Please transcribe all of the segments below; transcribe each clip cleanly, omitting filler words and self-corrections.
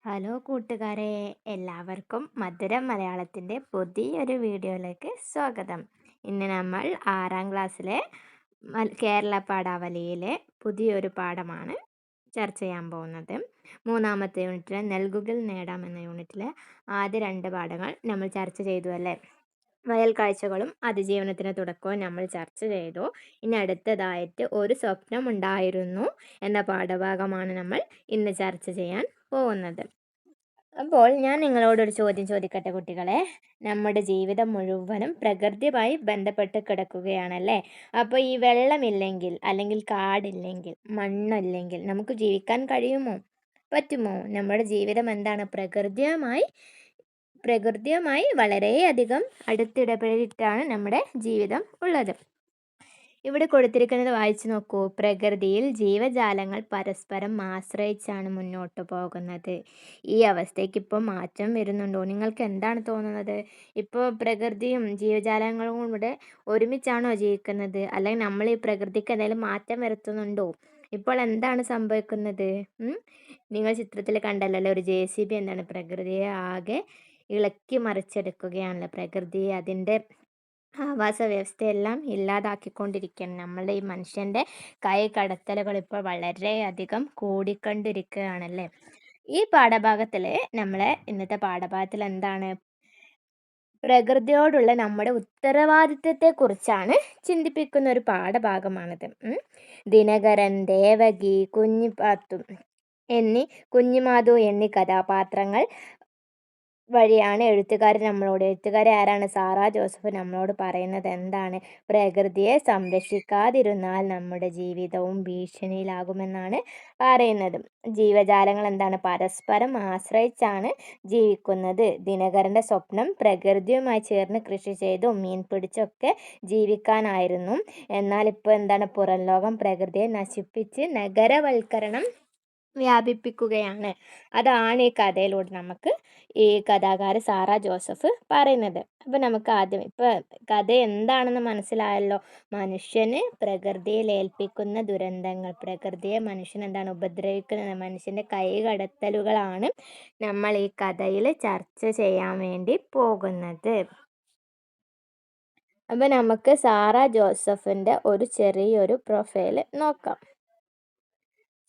Hello കൂട്ടുകാരെ, എല്ലാവർക്കും മധുരം മലയാളത്തിൻ്റെ പുതിയൊരു വീഡിയോയിലേക്ക് സ്വാഗതം. ഇന്ന് നമ്മൾ 6ാം ക്ലാസ്സിലെ കേരള പാഠാവലിയിലെ പുതിയൊരു പാഠമാണ് ചർച്ച ചെയ്യാൻ പോകുന്നത്. 3ാമത്തെ യൂണിറ്റിലെ നൽകുകിൽ നേടാം എന്ന യൂണിറ്റിലെ ആദ്യ 2 പാഠങ്ങൾ നമ്മൾ ചർച്ച ചെയ്തു അല്ലേ. വയൽ കാഴ്ചകളും അതിജീവനത്തിന് തുടക്കവും നമ്മൾ ചർച്ച ചെയ്തു. ഇനി അടുത്തതായിട്ട് ഒരു സ്വപ്നം ഉണ്ടായിരുന്നു എന്ന പാഠഭാഗമാണ് നമ്മൾ ഇന്ന് ചർച്ച ചെയ്യാൻ പോകുന്നത്. അപ്പോൾ ഞാൻ നിങ്ങളോടൊരു ചോദ്യം ചോദിക്കട്ടെ കുട്ടികളെ. നമ്മുടെ ജീവിതം മുഴുവനും പ്രകൃതിയുമായി ബന്ധപ്പെട്ട് കിടക്കുകയാണല്ലേ. അപ്പോൾ ഈ വെള്ളമില്ലെങ്കിൽ, അല്ലെങ്കിൽ കാടില്ലെങ്കിൽ, മണ്ണില്ലെങ്കിൽ നമുക്ക് ജീവിക്കാൻ കഴിയുമോ? പറ്റുമോ? നമ്മുടെ ജീവിതം എന്താണ്? പ്രകൃതിയുമായി വളരെയധികം അടുത്തിടപെട്ടിട്ടാണ് നമ്മുടെ ജീവിതം ഉള്ളത്. ഇവിടെ കൊടുത്തിരിക്കുന്നത് വായിച്ചു നോക്കൂ. പ്രകൃതിയിൽ ജീവജാലങ്ങൾ പരസ്പരം ആശ്രയിച്ചാണ് മുന്നോട്ട് പോകുന്നത്. ഈ അവസ്ഥയ്ക്ക് ഇപ്പോൾ മാറ്റം വരുന്നുണ്ടോ? നിങ്ങൾക്ക് എന്താണ് തോന്നുന്നത്? ഇപ്പോൾ പ്രകൃതിയും ജീവജാലങ്ങളും കൂടെ ഒരുമിച്ചാണോ ജീവിക്കുന്നത്? അല്ലെങ്കിൽ നമ്മൾ ഈ പ്രകൃതിക്ക് എന്തെങ്കിലും മാറ്റം വരുത്തുന്നുണ്ടോ? ഇപ്പോൾ എന്താണ് സംഭവിക്കുന്നത്? നിങ്ങൾ ചിത്രത്തിൽ കണ്ടല്ലോ, ഒരു JCB എന്താണ് പ്രകൃതിയെ ആകെ ഇളക്കി മറിച്ചെടുക്കുകയാണല്ലോ. പ്രകൃതിയെ, അതിൻ്റെ ആവാസ വ്യവസ്ഥയെല്ലാം ഇല്ലാതാക്കിക്കൊണ്ടിരിക്കുകയാണ്. നമ്മളുടെ ഈ മനുഷ്യൻ്റെ കൈ കടത്തലുകൾ ഇപ്പോൾ വളരെയധികം കൂടിക്കൊണ്ടിരിക്കുകയാണല്ലേ. ഈ പാഠഭാഗത്തിൽ ഇന്നത്തെ പാഠഭാഗത്തിൽ എന്താണ്? പ്രകൃതിയോടുള്ള നമ്മുടെ ഉത്തരവാദിത്വത്തെക്കുറിച്ചാണ് ചിന്തിപ്പിക്കുന്ന ഒരു പാഠഭാഗമാണിത്. ദിനകരൻ, ദേവകി, കുഞ്ഞിമാധു എന്നീ കഥാപാത്രങ്ങൾ വഴിയാണ് എഴുത്തുകാരി ആരാണ്? സാറാ ജോസഫ് നമ്മളോട് പറയുന്നത് എന്താണ്? പ്രകൃതിയെ സംരക്ഷിക്കാതിരുന്നാൽ നമ്മുടെ ജീവിതവും ഭീഷണിയിലാകുമെന്നാണ് പറയുന്നത്. ജീവജാലങ്ങൾ എന്താണ്? പരസ്പരം ആശ്രയിച്ചാണ് ജീവിക്കുന്നത്. ദിനകരൻ്റെ സ്വപ്നം പ്രകൃതിയുമായി ചേർന്ന് കൃഷി ചെയ്തും മീൻ പിടിച്ചൊക്കെ ജീവിക്കാനായിരുന്നു. എന്നാൽ ഇപ്പോൾ എന്താണ്? പുറം ലോകം പ്രകൃതിയെ നശിപ്പിച്ച് നഗരവൽക്കരണം വ്യാപിപ്പിക്കുകയാണ്. അതാണ് ഈ കഥയിലൂടെ നമുക്ക് ഈ കഥാകാരി സാറാ ജോസഫ് പറയുന്നത്. അപ്പം നമുക്ക് ആദ്യം കഥ എന്താണെന്ന് മനസ്സിലായല്ലോ. മനുഷ്യന് പ്രകൃതിയിൽ ഏൽപ്പിക്കുന്ന ദുരന്തങ്ങൾ, പ്രകൃതിയെ മനുഷ്യൻ എന്താണ് ഉപദ്രവിക്കുന്നത്, മനുഷ്യൻ്റെ കൈകടത്തലുകളാണ് നമ്മൾ ഈ കഥയിൽ ചർച്ച ചെയ്യാൻ വേണ്ടി പോകുന്നത്. അപ്പം നമുക്ക് സാറാ ജോസഫിൻ്റെ ഒരു ചെറിയൊരു പ്രൊഫൈൽ നോക്കാം.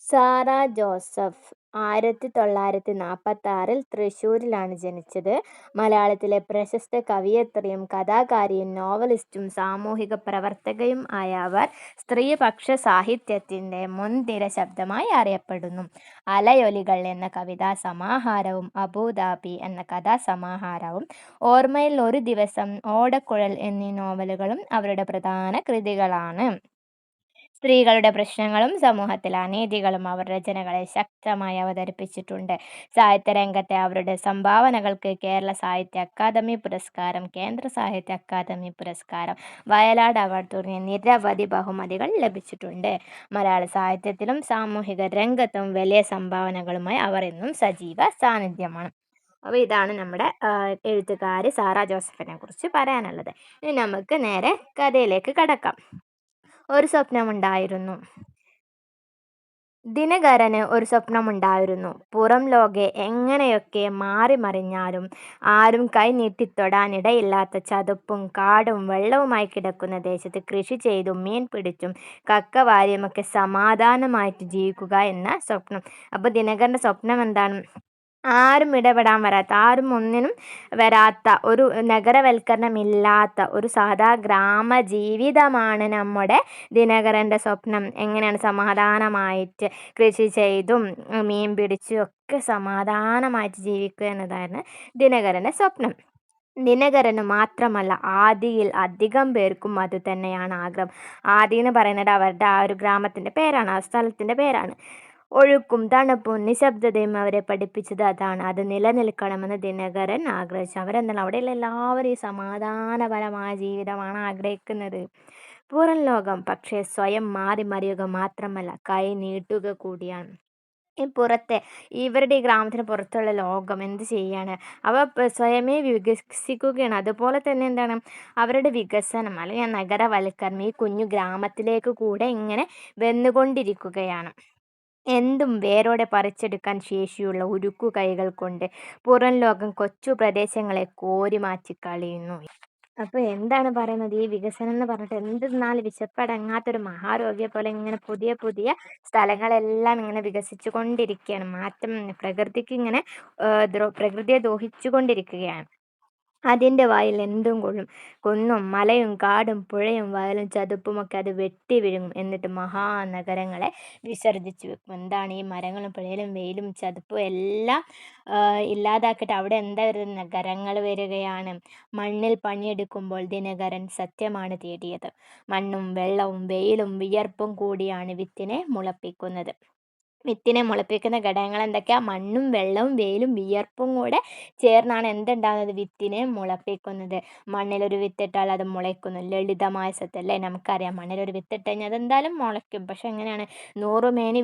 സാറാ ജോസഫ് 1946 തൃശ്ശൂരിലാണ് ജനിച്ചത്. മലയാളത്തിലെ പ്രശസ്ത കവയിത്രിയും കഥാകാരിയും നോവലിസ്റ്റും സാമൂഹിക പ്രവർത്തകയും ആയ അവർ സ്ത്രീപക്ഷ സാഹിത്യത്തിൻ്റെ മുൻനിര ശബ്ദമായി അറിയപ്പെടുന്നു. അലയൊലികൾ എന്ന കവിതാ സമാഹാരവും അബുദാബി എന്ന കഥാസമാഹാരവും ഓർമ്മയിൽ ഒരു ദിവസം, ഓടക്കുഴൽ എന്നീ നോവലുകളും അവരുടെ പ്രധാന കൃതികളാണ്. സ്ത്രീകളുടെ പ്രശ്നങ്ങളും സമൂഹത്തിലെ അനീതികളും അവർ രചനകളെ ശക്തമായി അവതരിപ്പിച്ചിട്ടുണ്ട്. സാഹിത്യരംഗത്തെ അവരുടെ സംഭാവനകൾക്ക് കേരള സാഹിത്യ അക്കാദമി പുരസ്കാരം, കേന്ദ്ര സാഹിത്യ അക്കാദമി പുരസ്കാരം, വയലാട് അവാർഡ് തുടങ്ങിയ നിരവധി ബഹുമതികൾ ലഭിച്ചിട്ടുണ്ട്. മലയാള സാഹിത്യത്തിലും സാമൂഹിക രംഗത്തും വലിയ സംഭാവനകളുമായി അവർ എന്നും സജീവ സാന്നിധ്യമാണ്. അപ്പോൾ ഇതാണ് നമ്മുടെ എഴുത്തുകാരി സാറാ ജോസഫിനെ കുറിച്ച് പറയാനുള്ളത്. ഇനി നമുക്ക് നേരെ കഥയിലേക്ക് കടക്കാം. ഒരു സ്വപ്നമുണ്ടായിരുന്നു. ദിനകരന് ഒരു സ്വപ്നമുണ്ടായിരുന്നു. പുറം ലോകെ എങ്ങനെയൊക്കെ മാറി മറിഞ്ഞാലും ആരും കൈനീട്ടിത്തൊടാനിടയില്ലാത്ത ചതുപ്പും കാടും വെള്ളവുമായി കിടക്കുന്ന ദേശത്ത് കൃഷി ചെയ്തും മീൻ പിടിച്ചും കക്ക വാരിയുമൊക്കെ സമാധാനമായിട്ട് ജീവിക്കുക എന്ന സ്വപ്നം. അപ്പോൾ ദിനകരൻ്റെ സ്വപ്നം എന്താണ്? ആരും ഇടപെടാൻ വരാത്ത, ആരും ഒന്നിനും വരാത്ത, ഒരു നഗരവൽക്കരണമില്ലാത്ത ഒരു സാധാ ഗ്രാമജീവിതമാണ് നമ്മുടെ ദിനകരൻ്റെ സ്വപ്നം. എങ്ങനെയാണ്? സമാധാനമായിട്ട് കൃഷി ചെയ്തും മീൻ പിടിച്ചും ഒക്കെ സമാധാനമായിട്ട് ജീവിക്കുക എന്നതാണ് ദിനകരൻ്റെ സ്വപ്നം. ദിനകരന് മാത്രമല്ല, ആദിയിൽ അധികം പേർക്കും അതുതന്നെയാണ് ആഗ്രഹം. ആദി എന്ന് പറയുന്നത് അവരുടെ ആ ഒരു ഗ്രാമത്തിൻ്റെ പേരാണ്, ആ സ്ഥലത്തിൻ്റെ പേരാണ്. ഒഴുക്കും തണുപ്പും നിശബ്ദതയും അവരെ പഠിപ്പിച്ചത് അതാണ്. അത് നിലനിൽക്കണമെന്ന് ദിനകരൻ ആഗ്രഹിച്ചു. അവരെന്താണ്? അവിടെയുള്ള എല്ലാവരും ഈ സമാധാനപരമായ ജീവിതമാണ് ആഗ്രഹിക്കുന്നത്. പുറം ലോകം പക്ഷേ സ്വയം മാറി മറിയുക മാത്രമല്ല, കൈ നീട്ടുക കൂടിയാണ്. ഇവരുടെ ഈ ഗ്രാമത്തിന് പുറത്തുള്ള ലോകം എന്ത് ചെയ്യാണ്? അവ സ്വയമേ വികസിക്കുകയാണ്. അതുപോലെ തന്നെ എന്താണ്? അവരുടെ വികസനം അല്ലെങ്കിൽ നഗരവൽക്കരണം ഈ കുഞ്ഞു ഗ്രാമത്തിലേക്ക് കൂടെ ഇങ്ങനെ വന്നുകൊണ്ടിരിക്കുകയാണ്. എന്തും വേരോടെ പറിച്ചെടുക്കാൻ ശേഷിയുള്ള ഉരുക്കു കൈകൾ കൊണ്ട് പുറം ലോകം കൊച്ചു പ്രദേശങ്ങളെ കോരി മാറ്റിക്കളയുന്നു. അപ്പൊ എന്താണ് പറയുന്നത്, ഈ വികസനം എന്ന് പറഞ്ഞിട്ട് എന്തെന്നാൽ വിശപ്പടങ്ങാത്തൊരു മഹാരോഗിയെ പോലെ ഇങ്ങനെ പുതിയ പുതിയ സ്ഥലങ്ങളെല്ലാം ഇങ്ങനെ വികസിച്ചു കൊണ്ടിരിക്കുകയാണ്. മാറ്റം പ്രകൃതിക്ക് ഇങ്ങനെ പ്രകൃതിയെ ദോഹിച്ചു കൊണ്ടിരിക്കുകയാണ്. അതിന്റെ വായിൽ എന്തും കൊള്ളും. കുന്നും മലയും കാടും പുഴയും വയലും ചതുപ്പുമൊക്കെ അത് വെട്ടി വിഴുങ്ങും. എന്നിട്ട് മഹാനഗരങ്ങളെ വിസർജിച്ചു വെക്കും. എന്താണ് ഈ മരങ്ങളും പുഴയിലും വെയിലും ചതുപ്പും എല്ലാം ഇല്ലാതാക്കിയിട്ട് അവിടെ എന്താ വരുന്നത്? നഗരങ്ങൾ വരികയാണ്. മണ്ണിൽ പണിയെടുക്കുമ്പോൾ ദിനകരൻ സത്യമാണ് തേടിയത്. മണ്ണും വെള്ളവും വെയിലും വിയർപ്പും കൂടിയാണ് വിത്തിനെ മുളപ്പിക്കുന്നത്. വിത്തിനെ മുളപ്പിക്കുന്ന ഘടകങ്ങൾ എന്തൊക്കെയാ? മണ്ണും വെള്ളവും വെയിലും വിയർപ്പും കൂടെ ചേർന്നാണ് എന്തുണ്ടാകുന്നത്? വിത്തിനെ മുളപ്പിക്കുന്നത്. മണ്ണിലൊരു വിത്തിട്ടാൽ അത് മുളയ്ക്കുന്നു. ലളിതമായ സത്യം അല്ലേ? നമുക്കറിയാം, മണ്ണിലൊരു വിത്തിട്ട് കഴിഞ്ഞാൽ അതെന്തായാലും മുളയ്ക്കും. പക്ഷെ എങ്ങനെയാണ്? നൂറുമേനി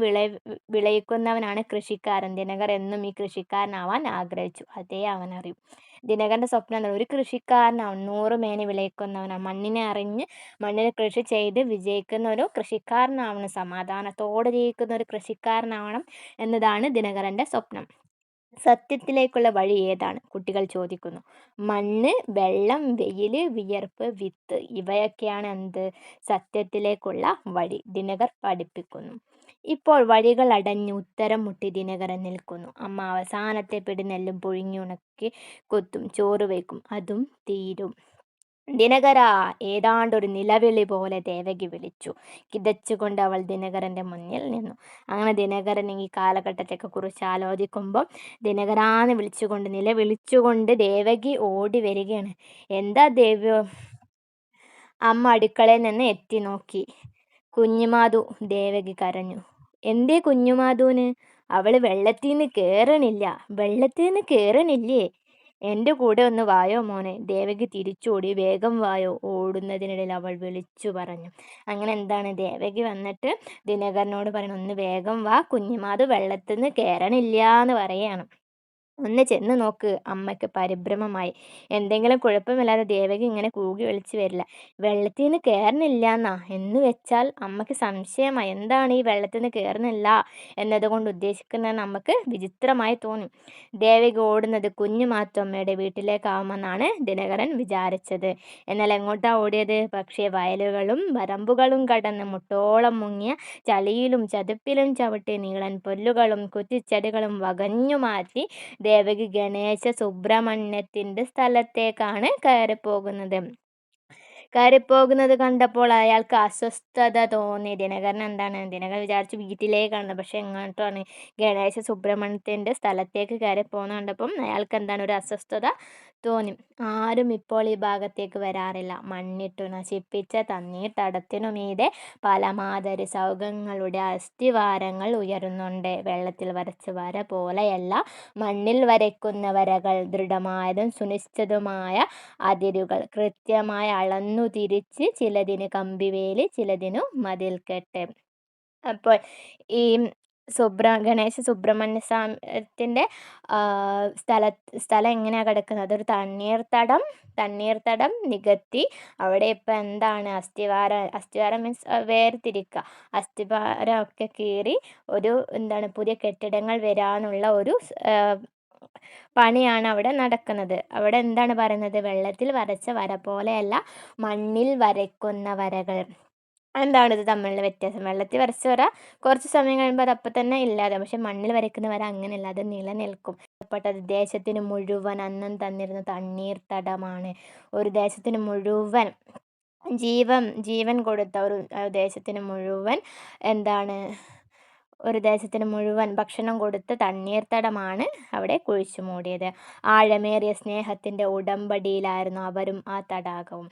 വിളയിക്കുന്നവനാണ് കൃഷിക്കാരൻ. ദിനകർ എന്നും ഈ കൃഷിക്കാരനാവാൻ ആഗ്രഹിച്ചു. അതേ അവനറിയും. ദിനകരന്റെ സ്വപ്നം എന്താണ്? ഒരു കൃഷിക്കാരനാവണം. നൂറുമേനി വിളയിക്കുന്നവനാണ്. മണ്ണിനെ അറിഞ്ഞ് മണ്ണിൽ കൃഷി ചെയ്ത് വിജയിക്കുന്ന ഒരു കൃഷിക്കാരനാവണം. സമാധാനത്തോടെ ജീവിക്കുന്ന ഒരു കൃഷിക്കാരനാവണം എന്നതാണ് ദിനകരന്റെ സ്വപ്നം. സത്യത്തിലേക്കുള്ള വഴി ഏതാണ്? കുട്ടികൾ ചോദിക്കുന്നു. മണ്ണ്, വെള്ളം, വെയില്, വിയർപ്പ്, വിത്ത് ഇവയൊക്കെയാണ് എന്ത്? സത്യത്തിലേക്കുള്ള വഴി. ദിനകർ പഠിപ്പിക്കുന്നു. ഇപ്പോൾ വഴികൾ അടഞ്ഞ് ഉത്തരം മുട്ടി ദിനകരൻ നിൽക്കുന്നു. അമ്മ അവസാനത്തെ പിടി നെല്ലും പുഴുങ്ങി ഉണക്കി കൊത്തും. ചോറ് വയ്ക്കും. അതും തീരും. ദിനകരാ! ഏതാണ്ടൊരു നിലവിളി പോലെ ദേവകി വിളിച്ചു. കിതച്ചുകൊണ്ട് അവൾ ദിനകരന്റെ മുന്നിൽ നിന്നു. അങ്ങനെ ദിനകരൻ ഈ കാലഘട്ടത്തെക്കുറിച്ച് ആലോചിക്കുമ്പോൾ ദിനകരാന്ന് വിളിച്ചുകൊണ്ട് നിലവിളിച്ചുകൊണ്ട് ദേവകി ഓടി വരികയാണ്. എന്താ ദേവ്യോ? അമ്മ അടുക്കളയിൽ നിന്ന് എത്തി നോക്കി. കുഞ്ഞുമാധു, ദേവകി കരഞ്ഞു. എന്തേ കുഞ്ഞുമാധുവിന്? അവള് വെള്ളത്തീന്ന് കേറണില്ല. വെള്ളത്തീന്ന് കേറണില്ലേ? എന്റെ കൂടെ ഒന്ന് വായോ മോനെ. ദേവകി തിരിച്ചോടി. വേഗം വായോ. ഓടുന്നതിനിടയിൽ അവൾ വിളിച്ചു പറഞ്ഞു. അങ്ങനെ എന്താണ്, ദേവകി വന്നിട്ട് ദിനകരനോട് പറയണം, ഒന്ന് വേഗം വാ, കുഞ്ഞുമാധു വെള്ളത്തിന്ന് കേറണില്ല എന്ന് പറയാണ്. ഒന്ന് ചെന്ന് നോക്ക്. അമ്മയ്ക്ക് പരിഭ്രമമായി. എന്തെങ്കിലും കുഴപ്പമില്ലാതെ ദേവകി ഇങ്ങനെ കൂകി വിളിച്ചു വരില്ല. വെള്ളത്തിന്ന് കേറണില്ലാന്നാ? എന്ന് വെച്ചാൽ അമ്മയ്ക്ക് സംശയമായി. എന്താണ് ഈ വെള്ളത്തിന്ന് കേറുന്നില്ല എന്നതുകൊണ്ട് ഉദ്ദേശിക്കുന്നതെന്ന് അമ്മക്ക് വിചിത്രമായി തോന്നി. ദേവകി ഓടുന്നത് കുഞ്ഞു മാത്തമ്മയുടെ വീട്ടിലേക്കാവുമെന്നാണ് ദിനകരൻ വിചാരിച്ചത്. എന്നാൽ എങ്ങോട്ടാ ഓടിയത്? പക്ഷേ വയലുകളും വരമ്പുകളും കടന്ന് മുട്ടോളം മുങ്ങിയ ചളിയിലും ചതുപ്പിലും ചവിട്ടി നീളൻ പുല്ലുകളും കുറ്റിച്ചെടികളും വകഞ്ഞു മാറ്റി ദേവകി ഗണേശ സുബ്രഹ്മണ്യത്തിന്റെ സ്ഥലത്തേക്കാണ് കയറിപ്പോകുന്നത്. കയറിപ്പോകുന്നത് കണ്ടപ്പോൾ അയാൾക്ക് അസ്വസ്ഥത തോന്നി. ദിനകരൻ വിചാരിച്ചു വീട്ടിലേക്കാണ്, പക്ഷെ എങ്ങോട്ടാണ്? ഗണേശ സുബ്രഹ്മണ്യത്തിന്റെ സ്ഥലത്തേക്ക് കയറിപ്പോകുന്നത് കണ്ടപ്പം അയാൾക്ക് എന്താണ്, ഒരു അസ്വസ്ഥത തോന്നി. ആരും ഇപ്പോൾ ഈ ഭാഗത്തേക്ക് വരാറില്ല. മണ്ണിട്ടു നശിപ്പിച്ച തണ്ണീർത്തടത്തിനു മീതെ പല മാതിരി സൗഖങ്ങളുടെ അസ്ഥിവാരങ്ങൾ ഉയരുന്നുണ്ട്. വെള്ളത്തിൽ വരച്ച വര പോലെയല്ല മണ്ണിൽ വരയ്ക്കുന്ന വരകൾ. ദൃഢമായതും സുനിശ്ചിതവുമായ അതിരുകൾ, കൃത്യമായി അളന്നു തിരിച്ച്, ചിലതിന് കമ്പിവേലി, ചിലതിനു മതിൽക്കെട്ട്. അപ്പോൾ ഈ ഗണേശ സുബ്രഹ്മണ്യ സ്വാമിത്തിന്റെ സ്ഥലം എങ്ങനെയാണ് കിടക്കുന്നത്? അതൊരു തണ്ണീർത്തടം നികത്തി അവിടെ ഇപ്പം എന്താണ്, അസ്ഥിവാരം മീൻസ് വേർതിരിക്കുക. അസ്ഥിവാരം ഒക്കെ കീറി ഒരു എന്താണ് പുതിയ കെട്ടിടങ്ങൾ വരാനുള്ള ഒരു പണിയാണ് അവിടെ നടക്കുന്നത്. അവിടെ എന്താണ് പറയുന്നത്? വെള്ളത്തിൽ വരച്ച വര പോലെയല്ല മണ്ണിൽ വരയ്ക്കുന്ന വരകൾ. എന്താണ് ഇത് തമ്മിലുള്ള വ്യത്യാസം? വെള്ളത്തിൽ വരച്ച വര കുറച്ച് സമയം കഴിയുമ്പോൾ അത് അപ്പം തന്നെ ഇല്ലാതെ, പക്ഷെ മണ്ണിൽ വരയ്ക്കുന്ന വര അങ്ങനെയല്ല, അത് നിലനിൽക്കും. പ്പെട്ടത് ദേശത്തിന് മുഴുവൻ അന്നം തന്നിരുന്ന തണ്ണീർത്തടമാണ്. ഒരു ദേശത്തിന് മുഴുവൻ ജീവൻ കൊടുത്ത ദേശത്തിന് മുഴുവൻ എന്താണ്, ഒരു ദേശത്തിന് മുഴുവൻ ഭക്ഷണം കൊടുത്ത തണ്ണീർത്തടമാണ് അവിടെ കുഴിച്ചു മൂടിയത്. ആഴമേറിയ സ്നേഹത്തിന്റെ ഉടമ്പടിയിലായിരുന്നു അവരും ആ തടാകവും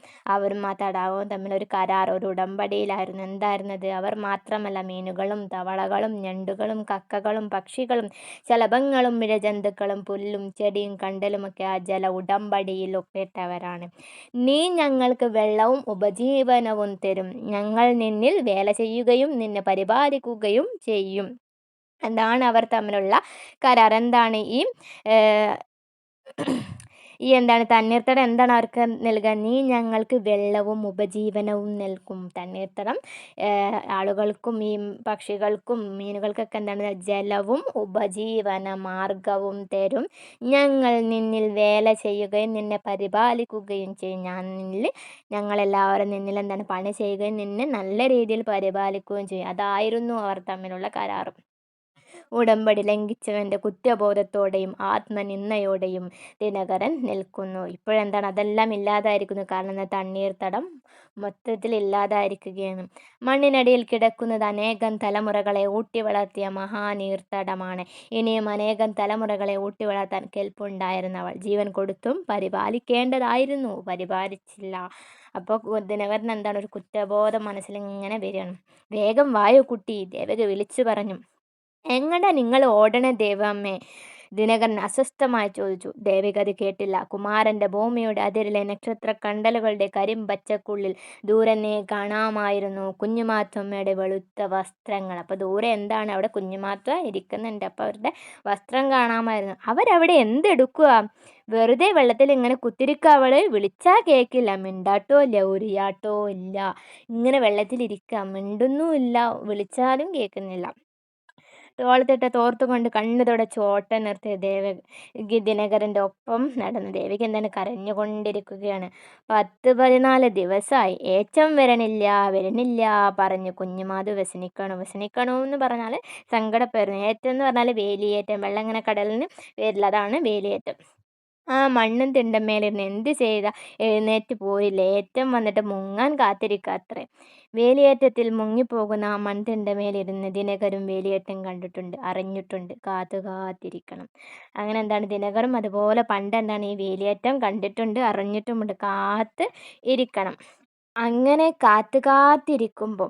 തമ്മിൽ കരാർ, ഒരു ഉടമ്പടിയിലായിരുന്നു. എന്തായിരുന്നത്? അവർ മാത്രമല്ല, മീനുകളും തവളകളും ഞണ്ടുകളും കക്കകളും പക്ഷികളും ശലഭങ്ങളും ഇഴജന്തുക്കളും പുല്ലും ചെടിയും കണ്ടലുമൊക്കെ ആ ജല ഉടമ്പടിയിൽ ഒപ്പിട്ടവരാണ്. നീ ഞങ്ങൾക്ക് വെള്ളവും ഉപജീവനവും തരും. ഞങ്ങൾ നിന്നിൽ വേല ചെയ്യുകയും നിന്നെ പരിപാലിക്കുകയും ചെയ്യും. എന്താണ് അവർ തമ്മിലുള്ള കരാർ? എന്താണ് ഈ ഈ എന്താണ് തണ്ണീർത്തടം എന്താണ് അവർക്ക് നൽകുക? "നീ ഞങ്ങൾക്ക് വെള്ളവും ഉപജീവനവും നൽകും." തണ്ണീർത്തടം ആളുകൾക്കും ഈ പക്ഷികൾക്കും മീനുകൾക്കൊക്കെ എന്താണ് ജലവും ഉപജീവന മാർഗവും തരും. "ഞങ്ങൾ നിന്നിൽ വേല ചെയ്യുകയും നിന്നെ പരിപാലിക്കുകയും ചെയ്യും." ഞങ്ങളെല്ലാവരും നിന്നിൽ എന്താണ് പണി ചെയ്യുകയും നിന്നെ നല്ല രീതിയിൽ പരിപാലിക്കുകയും ചെയ്യും. അതായിരുന്നു അവർ തമ്മിലുള്ള കരാറ്. ഉടമ്പടി ലംഘിച്ചവന്റെ കുറ്റബോധത്തോടെയും ആത്മനിന്ദയോടെയും ദിനകരൻ നിൽക്കുന്നു. ഇപ്പോഴെന്താണ് അതെല്ലാം ഇല്ലാതായിരിക്കുന്നു. കാരണം എന്താ? തണ്ണീർത്തടം മൊത്തത്തിൽ ഇല്ലാതായിരിക്കുകയാണ്. മണ്ണിനടിയിൽ കിടക്കുന്നത് അനേകം തലമുറകളെ ഊട്ടിവളർത്തിയ മഹാനീർത്തടമാണ്. ഇനിയും അനേകം തലമുറകളെ ഊട്ടിവളർത്താൻ കെൽപ്പുണ്ടായിരുന്നവൾ ജീവൻ കൊടുത്തും പരിപാലിക്കേണ്ടതായിരുന്നു. പരിപാലിച്ചില്ല. അപ്പോൾ ദിനകരൻ എന്താണ് ഒരു കുറ്റബോധം മനസ്സിലിങ്ങനെ വരികയാണ്. "വേഗം വായോ കുട്ടി," ദേവകി വിളിച്ചു പറഞ്ഞു. "എങ്ങടാ നിങ്ങൾ ഓടണേ ദേവമ്മേ?" ദിനകരൻ അസ്വസ്ഥമായി ചോദിച്ചു. ദേവിക അത് കേട്ടില്ല. കുമാരന്റെ ഭൂമിയുടെ അതിരിലെ നക്ഷത്രക്കണ്ടലുകളുടെ കരിമ്പച്ചക്കുള്ളിൽ ദൂരന്നേ കാണാമായിരുന്നു കുഞ്ഞുമാത്തമ്മയുടെ വെളുത്ത വസ്ത്രങ്ങൾ. അപ്പോൾ ദൂരെ എന്താണ്? അവിടെ കുഞ്ഞുമാത്ത ഇരിക്കുന്നുണ്ട്. അപ്പോൾ അവരുടെ വസ്ത്രം കാണാമായിരുന്നു. അവരവിടെ എന്തെടുക്കുക? വെറുതെ വെള്ളത്തിൽ ഇങ്ങനെ കുത്തിരിക്കുക. അവള് വിളിച്ചാ കേൾക്കില്ല. മിണ്ടാട്ടോ ഇല്ല, ഉരിയാട്ടോ ഇല്ല. ഇങ്ങനെ വെള്ളത്തിലിരിക്കുക. മിണ്ടുന്നുമില്ല, വിളിച്ചാലും കേൾക്കുന്നില്ല. തോളത്തിട്ട തോർത്തുകൊണ്ട് കണ്ണു തുടച്ച് ഓട്ടം നിർത്തിയ ദിനകരൻ്റെ ഒപ്പം നടന്നു. ദേവിക എന്താണ് കരഞ്ഞുകൊണ്ടിരിക്കുകയാണ്. 14 ദിവസമായി ഏച്ചം വരണില്ല വരണില്ല പറഞ്ഞു കുഞ്ഞുമാധു വ്യസനിക്കണു. വ്യസനിക്കണു എന്ന് പറഞ്ഞാൽ സങ്കടപ്പെടുന്നു. ഏറ്റം എന്ന് പറഞ്ഞാൽ വേലിയേറ്റം. വെള്ളം ഇങ്ങനെ കടലിന് വരില്ല, അതാണ് വേലിയേറ്റം. ആ മണ്ണും തിണ്ടമേലിരുന്ന് എന്ത് ചെയ്താ എഴുന്നേറ്റ് പോരില്ല. ഏറ്റം വന്നിട്ട് മുങ്ങാൻ കാത്തിരിക്കാത്രേ. വേലിയേറ്റത്തിൽ മുങ്ങിപ്പോകുന്ന ആ മൺതിണ്ടമേലിരുന്ന് ദിനകരും വേലിയേറ്റം കണ്ടിട്ടുണ്ട്, അറിഞ്ഞിട്ടുണ്ട്. കാത്തിരിക്കണം. അങ്ങനെ എന്താണ് ദിനകരും അതുപോലെ പണ്ട് എന്താണ് ഈ വേലിയേറ്റം കണ്ടിട്ടുണ്ട്, അറിഞ്ഞിട്ടുമുണ്ട്. ഇരിക്കണം. അങ്ങനെ കാത്തിരിക്കുമ്പോൾ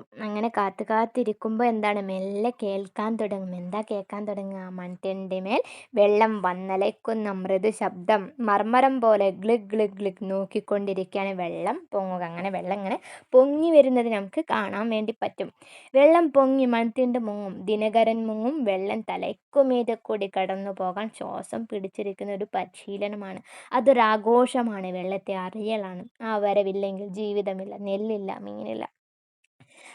എന്താണ് മെല്ലെ കേൾക്കാൻ തുടങ്ങും. എന്താ കേൾക്കാൻ തുടങ്ങുക? മൺതിണ്ടിന്മേൽ വെള്ളം വന്നലയ്ക്കുന്ന മൃദു ശബ്ദം. മർമരം പോലെ ഗ്ലിക് ഗ്ലിക് ഗ്ലിക് നോക്കിക്കൊണ്ടിരിക്കുകയാണ് വെള്ളം പൊങ്ങുക. അങ്ങനെ വെള്ളം ഇങ്ങനെ പൊങ്ങി വരുന്നത് നമുക്ക് കാണാൻ വേണ്ടി പറ്റും. വെള്ളം പൊങ്ങി മൺതിണ്ട് മുങ്ങും, ദിനകരൻ മുങ്ങും. വെള്ളം തലയ്ക്കുമീതെ കൂടി കടന്നു പോകാൻ ശ്വാസം പിടിച്ചിരിക്കുന്ന ഒരു പരിശീലനമാണ്. അതൊരാഘോഷമാണ്. വെള്ളത്തെ അറിയലാണ്. ആ വരവില്ലെങ്കിൽ ജീവിതമില്ല, നെല്ലില്ല, മീനില്ല.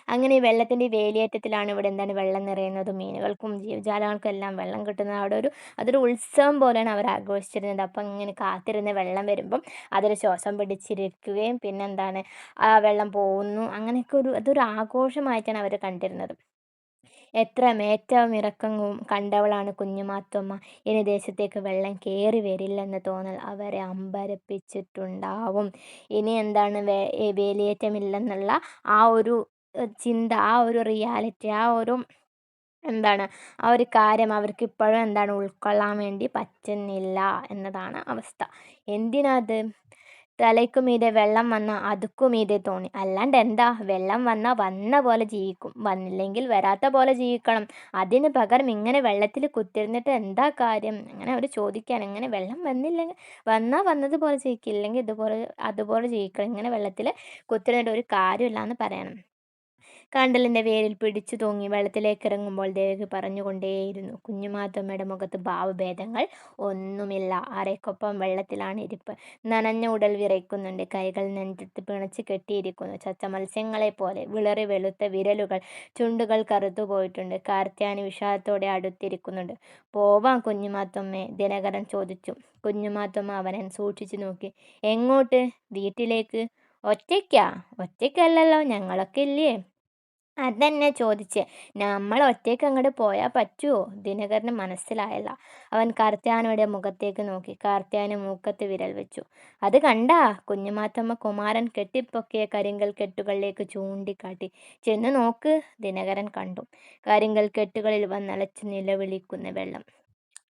അങ്ങനെ ഈ വെള്ളത്തിൻ്റെ വേലിയേറ്റത്തിലാണ് ഇവിടെ എന്താണ് വെള്ളം നിറയുന്നതും മീനുകൾക്കും ജീവജാലങ്ങൾക്കും എല്ലാം വെള്ളം കിട്ടുന്നത്. അതൊരു ഉത്സവം പോലെയാണ് അവർ ആഘോഷിച്ചിരുന്നത്. അപ്പം ഇങ്ങനെ കാത്തിരുന്ന് വെള്ളം വരുമ്പം അതിൽ ശ്വാസം പിടിച്ചിരിക്കുകയും പിന്നെന്താണ് ആ വെള്ളം പോകുന്നു, അങ്ങനെയൊക്കെ അതൊരു ആഘോഷമായിട്ടാണ് അവർ കണ്ടിരുന്നത്. എത്ര ഏറ്റവും ഇറക്കവും കണ്ടവളാണ് കുഞ്ഞുമാത്തമ്മ. ഇനി ദേശത്തേക്ക് വെള്ളം കയറി വരില്ലെന്ന തോന്നൽ അവരെ അമ്പരപ്പിച്ചിട്ടുണ്ടാവും. ഇനി എന്താണ് വേലിയേറ്റമില്ലെന്നുള്ള ആ ഒരു ചിന്ത, ആ ഒരു റിയാലിറ്റി, എന്താണ് ആ ഒരു കാര്യം അവർക്ക് ഇപ്പോഴും എന്താണ് ഉൾക്കൊള്ളാൻ വേണ്ടി പറ്റുന്നില്ല എന്നതാണ് അവസ്ഥ. എന്തിനത്? തലയ്ക്കുമീതെ വെള്ളം വന്നാൽ അതുക്കുമീതെ തോണി. അല്ലാണ്ട് എന്താ? വെള്ളം വന്നാൽ വന്ന പോലെ ജീവിക്കും, വന്നില്ലെങ്കിൽ വരാത്ത പോലെ ജീവിക്കണം. അതിന് പകരം ഇങ്ങനെ വെള്ളത്തിൽ കുത്തിരുന്നിട്ട് എന്താ കാര്യം? അങ്ങനെ അവർ ചോദിക്കുകയാണ്. ഇങ്ങനെ വെള്ളം വന്നില്ലെങ്കിൽ വന്നാൽ വന്നതുപോലെ ജീവിക്കും, ഇല്ലെങ്കിൽ അതുപോലെ ജീവിക്കണം. ഇങ്ങനെ വെള്ളത്തിൽ കുത്തിരുന്നിട്ട് ഒരു കാര്യമില്ല എന്ന് പറയണം. കണ്ടലിൻ്റെ വേരിൽ പിടിച്ചു തൂങ്ങി വെള്ളത്തിലേക്കിറങ്ങുമ്പോൾ ദേവകി പറഞ്ഞുകൊണ്ടേയിരുന്നു. കുഞ്ഞുമാത്തമ്മയുടെ മുഖത്ത് ഭാവഭേദങ്ങൾ ഒന്നുമില്ല. അരയ്ക്കൊപ്പം വെള്ളത്തിലാണ് ഇരിപ്പ്. നനഞ്ഞ ഉടൽ വിറയ്ക്കുന്നുണ്ട്. കൈകൾ നെഞ്ചത്ത് പിണച്ച് കെട്ടിയിരിക്കുന്നു. ചത്ത മത്സ്യങ്ങളെപ്പോലെ വിളറി വെളുത്ത വിരലുകൾ, ചുണ്ടുകൾ കറുത്തുപോയിട്ടുണ്ട്. കാർത്യായനി വിഷാദത്തോടെ അടുത്തിരിക്കുന്നുണ്ട്. "പോവാം കുഞ്ഞുമാത്തമ്മേ?" ദിനകരൻ ചോദിച്ചു. കുഞ്ഞുമാത്തമ്മ അവനെ സൂക്ഷിച്ചു നോക്കി. "എങ്ങോട്ട്?" "വീട്ടിലേക്ക്." "ഒറ്റയ്ക്കാ?" "ഒറ്റയ്ക്കല്ലല്ലോ, ഞങ്ങളൊക്കെ ഇല്ലേ?" "അതന്നെ ചോദിച്ചേ, നമ്മൾ ഒറ്റയ്ക്ക് അങ്ങോട്ട് പോയാൽ പറ്റുമോ?" ദിനകരന് മനസ്സിലായില്ല. അവൻ കാർത്യായനിയുടെ മുഖത്തേക്ക് നോക്കി. കാർത്യായനി മൂക്കത്ത് വിരൽ വെച്ചു. "അത് കണ്ടാ?" കുഞ്ഞുമാത്തമ്മ കുമാരൻ കെട്ടിപ്പൊക്കിയ കരിങ്കൽ കെട്ടുകളിലേക്ക് ചൂണ്ടിക്കാട്ടി. "ചെന്ന് നോക്ക്." ദിനകരൻ കണ്ടു. കരിങ്കൽ കെട്ടുകളിൽ വന്നലച്ച് നിലവിളിക്കുന്ന വെള്ളം.